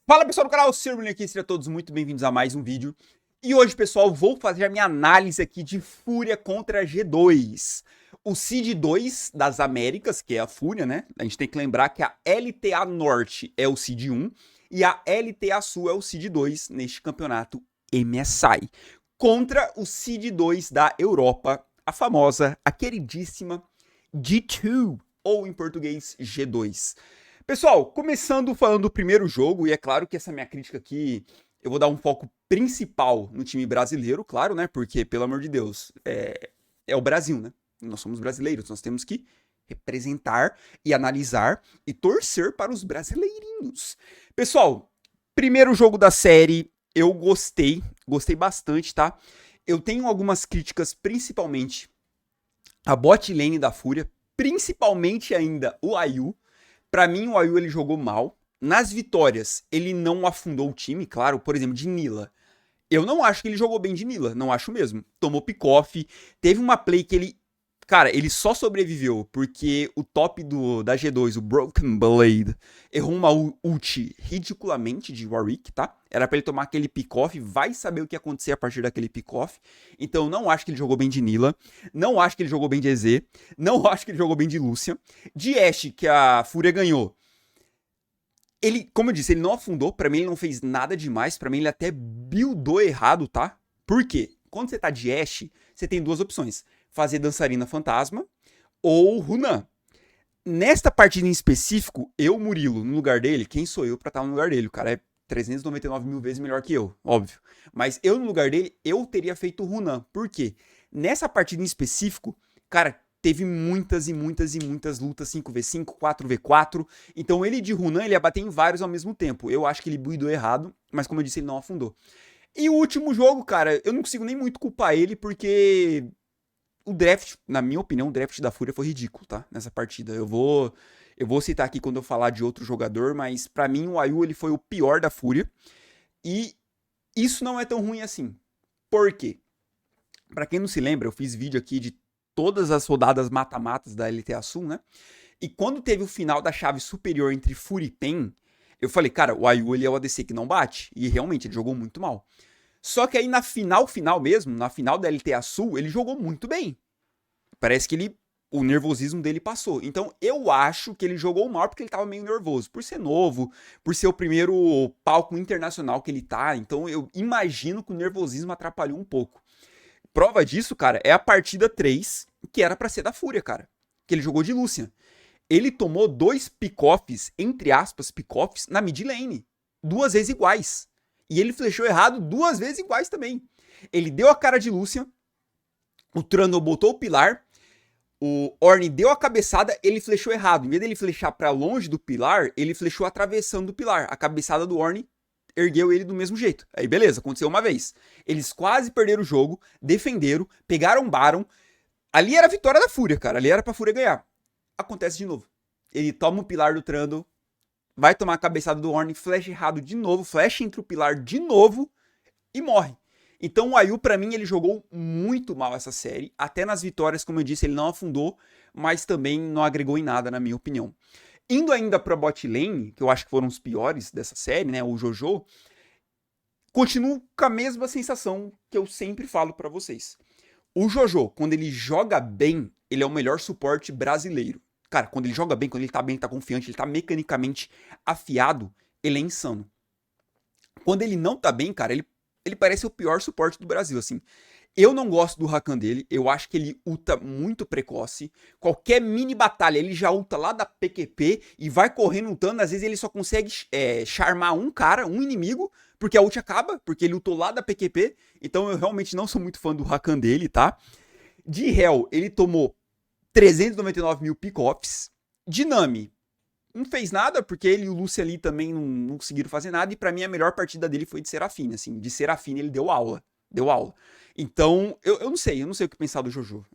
Fala pessoal do canal, Sirblin aqui, sejam todos muito bem-vindos a mais um vídeo. E hoje, pessoal, vou fazer a minha análise aqui de Fúria contra G2. O Seed 2 das Américas, que é a Fúria, né? A gente tem que lembrar que a LTA Norte é o Seed 1 e a LTA Sul é o Seed 2 neste campeonato MSI. Contra o Seed 2 da Europa, a famosa, a queridíssima G2, ou em português G2. Pessoal, começando falando do primeiro jogo, e é claro que essa minha crítica aqui, eu vou dar um foco principal no time brasileiro, claro, né? Porque, pelo amor de Deus, é o Brasil, né? Nós somos brasileiros, nós temos que representar e analisar e torcer para os brasileirinhos. Pessoal, primeiro jogo da série, eu gostei bastante, tá? Eu tenho algumas críticas, principalmente a bot lane da Fúria, principalmente ainda o Ayu. Pra mim, o Ayu ele jogou mal. Nas vitórias, ele não afundou o time, claro, por exemplo, de Nila. Eu não acho que ele jogou bem de Nila, não acho mesmo. Tomou pick-off, teve uma play que ele... Cara, ele só sobreviveu porque o top da G2, o Broken Blade, errou uma ult ridiculamente de Warwick, tá? Era pra ele tomar aquele pick-off, vai saber o que ia acontecer a partir daquele pick-off. Então eu não acho que ele jogou bem de Nila, não acho que ele jogou bem de EZ, não acho que ele jogou bem de Lúcia. De Ashe, que a Fúria ganhou, ele, como eu disse, ele não afundou, pra mim ele não fez nada demais, pra mim ele até buildou errado, tá? Por quê? Quando você tá de Ashe, você tem duas opções: fazer Dançarina Fantasma ou Runan. Nesta partida em específico, eu, Murilo, no lugar dele, quem sou eu pra estar no lugar dele? O cara é 399 mil vezes melhor que eu, óbvio. Mas eu, no lugar dele, eu teria feito Runan. Por quê? Nessa partida em específico, cara, teve muitas lutas 5v5, 4v4. Então ele de Runan, ele ia bater em vários ao mesmo tempo. Eu acho que ele buildou errado, mas como eu disse, ele não afundou. E o último jogo, cara, eu não consigo nem muito culpar ele, porque o draft, na minha opinião, o draft da Fúria foi ridículo, tá? Nessa partida. Eu vou citar aqui quando eu falar de outro jogador, mas pra mim o Ayu ele foi o pior da Fúria. E isso não é tão ruim assim. Por quê? Pra quem não se lembra, eu fiz vídeo aqui de todas as rodadas mata-matas da LTA Sul, né? E quando teve o final da chave superior entre Fúria e PEN, eu falei, cara, o Ayu ele é o ADC que não bate. E realmente, ele jogou muito mal. Só que aí na final mesmo, na final da LTA Sul, ele jogou muito bem. Parece que o nervosismo dele passou. Então eu acho que ele jogou mal porque ele tava meio nervoso. Por ser novo, por ser o primeiro palco internacional que ele tá. Então eu imagino que o nervosismo atrapalhou um pouco. Prova disso, cara, é a partida 3, que era pra ser da Fúria, cara. Que ele jogou de Lucian. Ele tomou 2 pick-offs, entre aspas, pick-offs, na mid lane. 2 vezes iguais. E ele flechou errado 2 vezes iguais também. Ele deu a cara de Lucian, o Trundle botou o pilar, o Ornn deu a cabeçada, ele flechou errado. Em vez dele flechar pra longe do pilar, ele flechou atravessando o pilar. A cabeçada do Ornn ergueu ele do mesmo jeito. Aí beleza, aconteceu uma vez. Eles quase perderam o jogo, defenderam, pegaram Baron. Ali era a vitória da Fúria, cara. Ali era pra Fúria ganhar. Acontece de novo. Ele toma o pilar do Trundle, vai tomar a cabeçada do Ornn, flash errado de novo, flash entre o pilar de novo e morre. Então o Ayu, pra mim, ele jogou muito mal essa série. Até nas vitórias, como eu disse, ele não afundou, mas também não agregou em nada, na minha opinião. Indo ainda pra bot lane, que eu acho que foram os piores dessa série, né, o Jojo, continuo com a mesma sensação que eu sempre falo pra vocês. O Jojo, quando ele joga bem, ele é o melhor suporte brasileiro. Cara, quando ele joga bem, quando ele tá bem, tá confiante, ele tá mecanicamente afiado, ele é insano. Quando ele não tá bem, cara, ele parece o pior suporte do Brasil, assim. Eu não gosto do Rakan dele, eu acho que ele ulta muito precoce. Qualquer mini batalha, ele já ulta lá da PQP e vai correndo ultando. Às vezes ele só consegue charmar um cara, um inimigo, porque a ult acaba, porque ele ultou lá da PQP. Então eu realmente não sou muito fã do Rakan dele, tá? De Hell, ele tomou 399 mil pick-offs. De Nami, não fez nada, porque ele e o Lúcio ali também não conseguiram fazer nada. E pra mim a melhor partida dele foi de Serafine, assim. De Serafine ele deu aula. Deu aula. Então, eu não sei o que pensar do Jojo.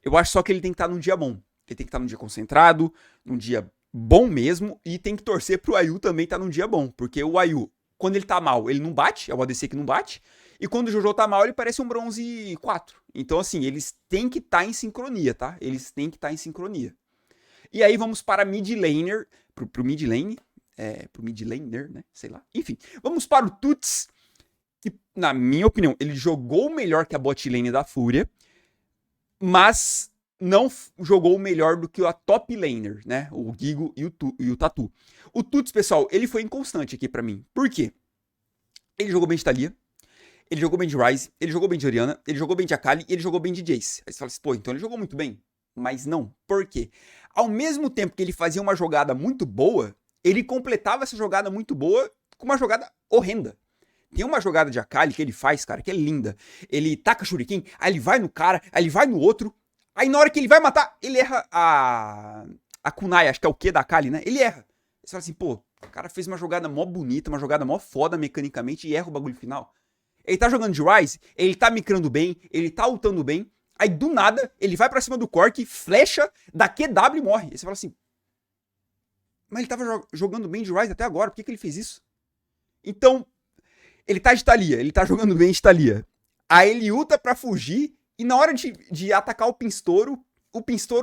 Eu acho só que ele tem que estar num dia bom. Ele tem que estar num dia concentrado, num dia bom mesmo, e tem que torcer pro Ayu também estar num dia bom. Porque o Ayu, quando ele tá mal, ele não bate, é o ADC que não bate. E quando o Jojo tá mal, ele parece um bronze 4. Então, assim, eles têm que estar em sincronia, tá? Eles têm que estar em sincronia. E aí vamos para mid laner, pro mid lane. pro mid laner, né? Sei lá. Enfim, vamos para o Tuts, que, na minha opinião, ele jogou melhor que a bot lane da Fúria, mas não jogou melhor do que a top laner, né? O Gigo e o Tatu. O Tuts, pessoal, ele foi inconstante aqui pra mim. Por quê? Ele jogou bem de Thalia, ele jogou bem de Ryze, ele jogou bem de Orianna, ele jogou bem de Akali e ele jogou bem de Jayce. Aí você fala assim, pô, então ele jogou muito bem. Mas não. Por quê? Ao mesmo tempo que ele fazia uma jogada muito boa, ele completava essa jogada muito boa com uma jogada horrenda. Tem uma jogada de Akali que ele faz, cara, que é linda. Ele taca shuriken, aí ele vai no cara, aí ele vai no outro. Aí na hora que ele vai matar, ele erra a kunai, acho que é o Q da Akali, né? Ele erra. Você fala assim, pô, o cara fez uma jogada mó bonita, uma jogada mó foda mecanicamente e erra o bagulho final. Ele tá jogando de Ryze, ele tá micrando bem, ele tá ultando bem. Aí do nada, ele vai pra cima do Cork, flecha, da QW e morre. Aí você fala assim, mas ele tava jogando bem de Ryze até agora, por que ele fez isso? Então, ele tá de Thalia, ele tá jogando bem de Thalia. Aí ele ulta pra fugir, e na hora de atacar o Pinstouro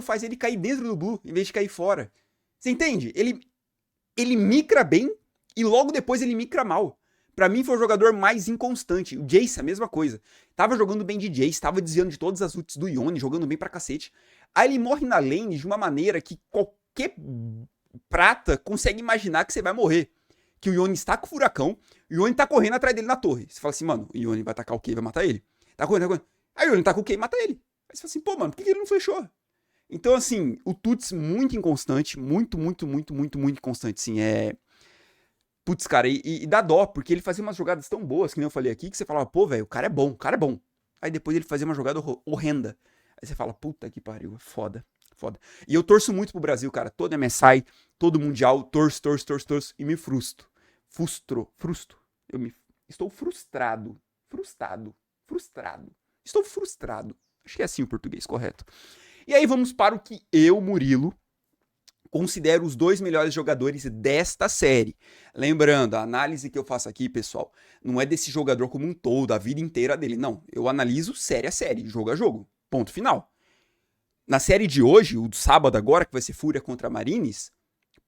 faz ele cair dentro do Blue, em vez de cair fora. Você entende? Ele micra bem, e logo depois ele micra mal. Pra mim foi o jogador mais inconstante. O Jayce, a mesma coisa. Tava jogando bem de Jayce, tava desviando de todas as ults do Yone, jogando bem pra cacete. Aí ele morre na lane de uma maneira que qualquer prata consegue imaginar que você vai morrer. Que o Yone está com o furacão, o Yone tá correndo atrás dele na torre. Você fala assim, mano, o Yone vai atacar o Q e vai matar ele. Tá correndo, tá correndo. Aí o Yone tá com o Q e mata ele. Aí você fala assim, pô, mano, por que ele não flechou? Então, assim, o Tuts muito inconstante, muito inconstante, assim, Putz, cara, e dá dó, porque ele fazia umas jogadas tão boas, que nem eu falei aqui, que você falava, pô, velho, o cara é bom, o cara é bom. Aí depois ele fazia uma jogada horrenda. Aí você fala, puta que pariu, foda, foda. E eu torço muito pro Brasil, cara, todo MSI, todo Mundial, torço, e me frustro. Estou frustrado. Estou frustrado. Acho que é assim o português, correto. E aí vamos para o que eu, Murilo, considero os 2 melhores jogadores desta série. Lembrando, a análise que eu faço aqui, pessoal, não é desse jogador como um todo, a vida inteira dele. Não, eu analiso série a série, jogo a jogo. Ponto final. Na série de hoje, o do sábado agora, que vai ser Fúria contra Marines,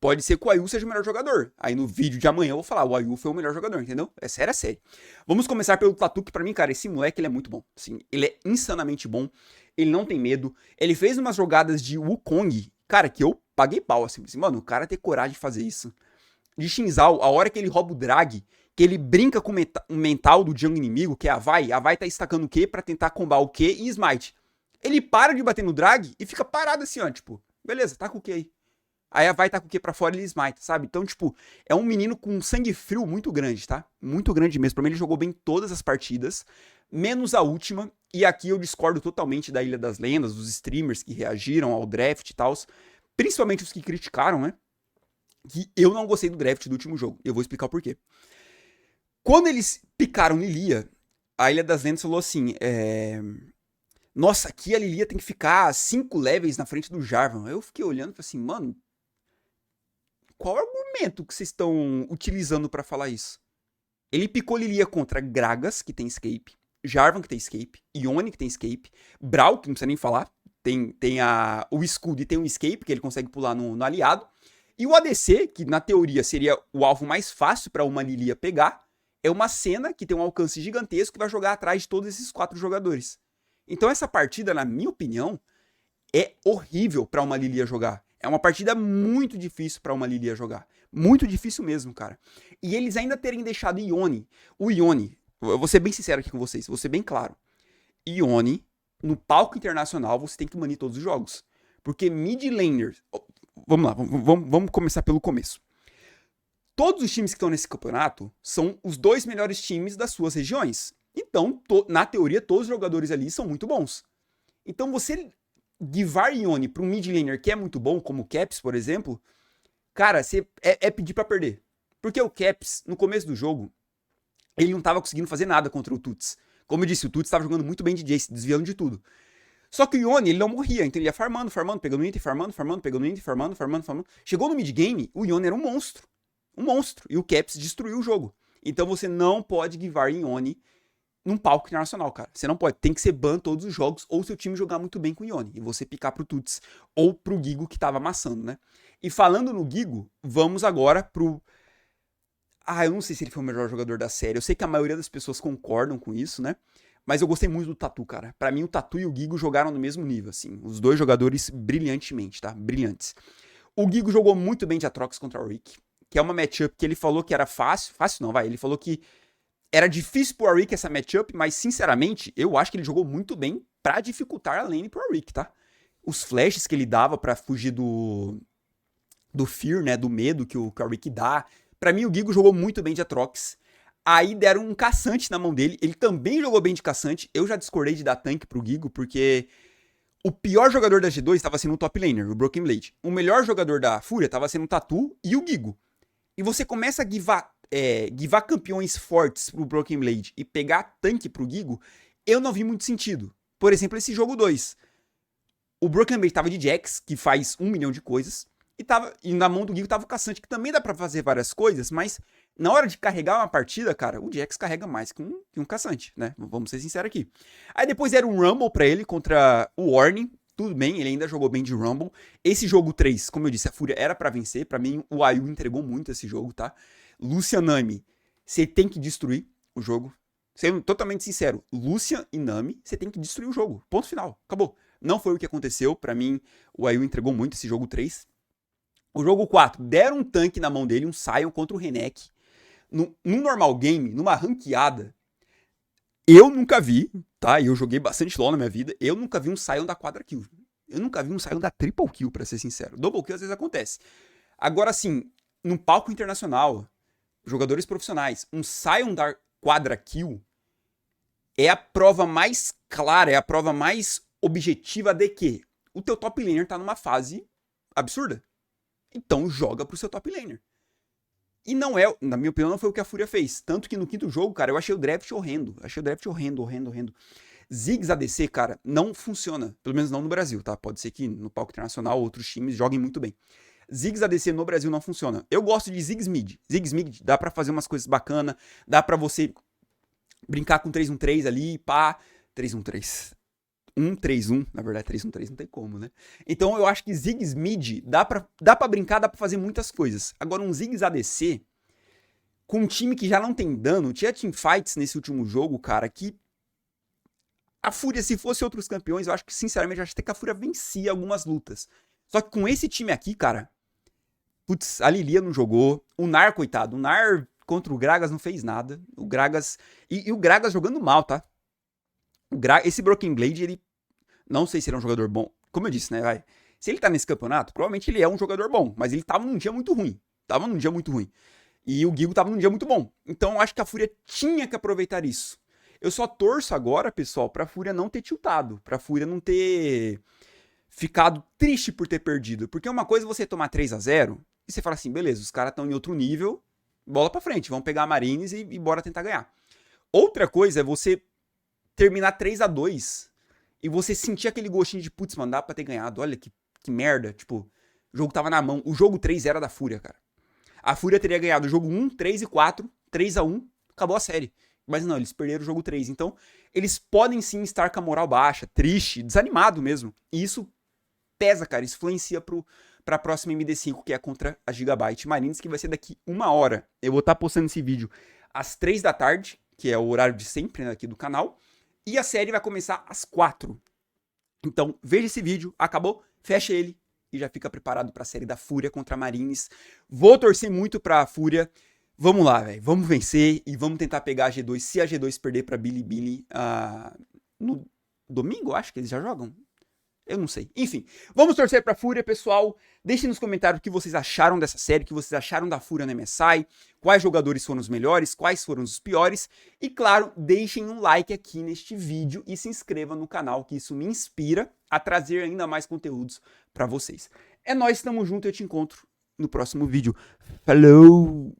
pode ser que o Ayu seja o melhor jogador. Aí no vídeo de amanhã eu vou falar, o Ayu foi o melhor jogador, entendeu? É série a série. Vamos começar pelo Tatu, que pra mim, cara, esse moleque, ele é muito bom. Assim, ele é insanamente bom, ele não tem medo. Ele fez umas jogadas de Wukong, cara, que eu paguei pau, assim, mano, o cara ter coragem de fazer isso. De Shinzal, a hora que ele rouba o drag, que ele brinca com o mental do jungle inimigo, que é a Vai tá estacando o Q pra tentar combar o Q e smite. Ele para de bater no drag e fica parado assim, ó, tipo, beleza, tá com o Q aí. Aí a Vai tá com o Q pra fora e ele smite, sabe? Então, tipo, é um menino com sangue frio muito grande, tá? Muito grande mesmo. Pra mim ele jogou bem todas as partidas, menos a última. E aqui eu discordo totalmente da Ilha das Lendas, dos streamers que reagiram ao draft e tal. Principalmente os que criticaram, né? Que eu não gostei do draft do último jogo. Eu vou explicar o porquê. Quando eles picaram Lilia, a Ilha das Lendas falou assim, nossa, aqui a Lilia tem que ficar 5 levels na frente do Jarvan. Eu fiquei olhando e falei assim, mano, qual é o argumento que vocês estão utilizando pra falar isso? Ele picou Lilia contra Gragas, que tem escape, Jarvan, que tem escape, Yone, que tem escape, Brawl, que não precisa nem falar, tem o escudo e tem o escape, que ele consegue pular no aliado, e o ADC, que na teoria seria o alvo mais fácil pra uma Lilia pegar, é uma Senna que tem um alcance gigantesco que vai jogar atrás de todos esses 4 jogadores. Então essa partida, na minha opinião, é horrível pra uma Lilia jogar. É uma partida muito difícil pra uma Lilia jogar. Muito difícil mesmo, cara. E eles ainda terem deixado Yone. O Yone, eu vou ser bem sincero aqui com vocês, vou ser bem claro. Yone, no palco internacional, você tem que banir todos os jogos. Porque mid laners... Vamos lá, vamos começar pelo começo. Todos os times que estão nesse campeonato são os 2 melhores times das suas regiões. Então, na teoria, todos os jogadores ali são muito bons. Então, você givar Yone para um mid laner que é muito bom, como o Caps, por exemplo, cara, é pedir pra perder. Porque o Caps, no começo do jogo, ele não tava conseguindo fazer nada contra o Tuts. Como eu disse, o Tuts tava jogando muito bem de Jayce, desviando de tudo. Só que o Yone, ele não morria, então ele ia farmando, pegando item, pegando item, farmando. Chegou no mid-game, o Yone era um monstro. Um monstro. E o Caps destruiu o jogo. Então você não pode givar Yone num palco internacional, cara. Você não pode. Tem que ser ban todos os jogos, ou seu time jogar muito bem com o Yone. E você picar pro Tuts, ou pro Gigo que tava amassando, né? E falando no Gigo, vamos agora pro Ah, eu não sei se ele foi o melhor jogador da série. Eu sei que a maioria das pessoas concordam com isso, né? Mas eu gostei muito do Tatu, cara. Pra mim, o Tatu e o Gigo jogaram no mesmo nível, assim. Os dois jogadores brilhantemente, tá? Brilhantes. O Gigo jogou muito bem de Atrox contra o Rick, que é uma matchup que ele falou que era fácil. Fácil não, vai. Ele falou que era difícil pro Arik essa matchup, mas sinceramente, eu acho que ele jogou muito bem pra dificultar a lane pro Arik, tá? Os flashes que ele dava pra fugir do fear, né, do medo que o Arik dá. Pra mim, o Gigo jogou muito bem de Atrox. Aí deram um caçante na mão dele, ele também jogou bem de caçante. Eu já discordei de dar tanque pro Gigo, porque o pior jogador da G2 estava sendo o top laner, o Broken Blade. O melhor jogador da Fúria estava sendo o Tatu e o Gigo. E você começa a givar campeões fortes pro Broken Blade e pegar tanque pro Gigo, eu não vi muito sentido. Por exemplo, esse jogo 2. O Broken Blade tava de Jax, que faz 1 milhão de coisas, e na mão do Gigo tava o Caçante, que também dá pra fazer várias coisas, mas na hora de carregar uma partida, cara, o Jax carrega mais que um Caçante, né? Vamos ser sinceros aqui. Aí depois era um Rumble pra ele contra o Warning. Tudo bem, ele ainda jogou bem de Rumble. Esse jogo 3, como eu disse, a Fúria era pra vencer. Pra mim, o Ayu entregou muito esse jogo, tá? Lucian Nami, você tem que destruir o jogo. Sendo totalmente sincero, Lucian e Nami, você tem que destruir o jogo. Ponto final. Acabou. Não foi o que aconteceu. Pra mim, o Ayu entregou muito esse jogo 3. O jogo 4, deram um tanque na mão dele, um Sion contra o Renek. Num normal game, numa ranqueada, eu nunca vi, tá? E eu joguei bastante LoL na minha vida, eu nunca vi um Sion da quadra kill. Eu nunca vi um Sion da triple kill, pra ser sincero. Double kill às vezes acontece. Agora, assim, num palco internacional, jogadores profissionais, um Sion da quadra kill é a prova mais clara, é a prova mais objetiva de que o teu top laner tá numa fase absurda. Então joga pro seu top laner. E não é, na minha opinião, não foi o que a Fúria fez. Tanto que no quinto jogo, cara, eu achei o draft horrendo. Achei o draft horrendo. Ziggs ADC, cara, não funciona. Pelo menos não no Brasil, tá? Pode ser que no palco internacional outros times joguem muito bem. Ziggs ADC no Brasil não funciona. Eu gosto de Ziggs Mid. Ziggs Mid dá pra fazer umas coisas bacanas. Dá pra você brincar com 3-1-3 ali, pá. 3-1-3. 1-3-1, na verdade 3-1-3 não tem como, né? Então eu acho que Ziggs Mid dá pra brincar, dá pra fazer muitas coisas. Agora um Ziggs ADC, com um time que já não tem dano, tinha teamfights nesse último jogo, cara, que a Fúria, se fosse outros campeões, eu acho que, sinceramente, eu acho até que a Fúria vencia algumas lutas. Só que com esse time aqui, cara, putz, a Lilia não jogou, o Nar, coitado, o Nar contra o Gragas não fez nada, o Gragas, e o Gragas jogando mal, tá? Esse Broken Blade, ele, não sei se ele é um jogador bom, como eu disse, né, vai, se ele tá nesse campeonato, provavelmente ele é um jogador bom, mas ele tava num dia muito ruim, e o Gigo tava num dia muito bom, então eu acho que a Fúria tinha que aproveitar isso. Eu só torço agora, pessoal, pra Fúria não ter tiltado, pra Fúria não ter ficado triste por ter perdido, porque uma coisa é você tomar 3-0, e você fala assim, beleza, os caras estão em outro nível, bola pra frente, vamos pegar a Marines e bora tentar ganhar. Outra coisa é você terminar 3-2 e você sentir aquele gostinho de, putz, mano, dá pra ter ganhado, olha que merda, tipo, o jogo tava na mão, o jogo 3 era da Fúria, cara. A Fúria teria ganhado o jogo 1, 3 e 4, 3-1, acabou a série. Mas não, eles perderam o jogo 3, então eles podem sim estar com a moral baixa, triste, desanimado mesmo, e isso pesa, cara, isso influencia pra próxima MD5, que é contra a Gigabyte Marines, que vai ser daqui 1 hora. Eu vou estar postando esse vídeo às 3 da tarde, que é o horário de sempre, né, aqui do canal. E a série vai começar às 4. Então, veja esse vídeo, acabou, fecha ele e já fica preparado para a série da Fúria contra a Marines. Vou torcer muito para a Fúria. Vamos lá, velho. Vamos vencer e vamos tentar pegar a G2. Se a G2 perder para Bilibili no domingo, acho que eles já jogam. Eu não sei. Enfim, vamos torcer pra Fúria, pessoal. Deixem nos comentários o que vocês acharam dessa série, o que vocês acharam da Fúria no MSI, quais jogadores foram os melhores, quais foram os piores. E, claro, deixem um like aqui neste vídeo e se inscrevam no canal, que isso me inspira a trazer ainda mais conteúdos pra vocês. É nóis, tamo junto e eu te encontro no próximo vídeo. Falou!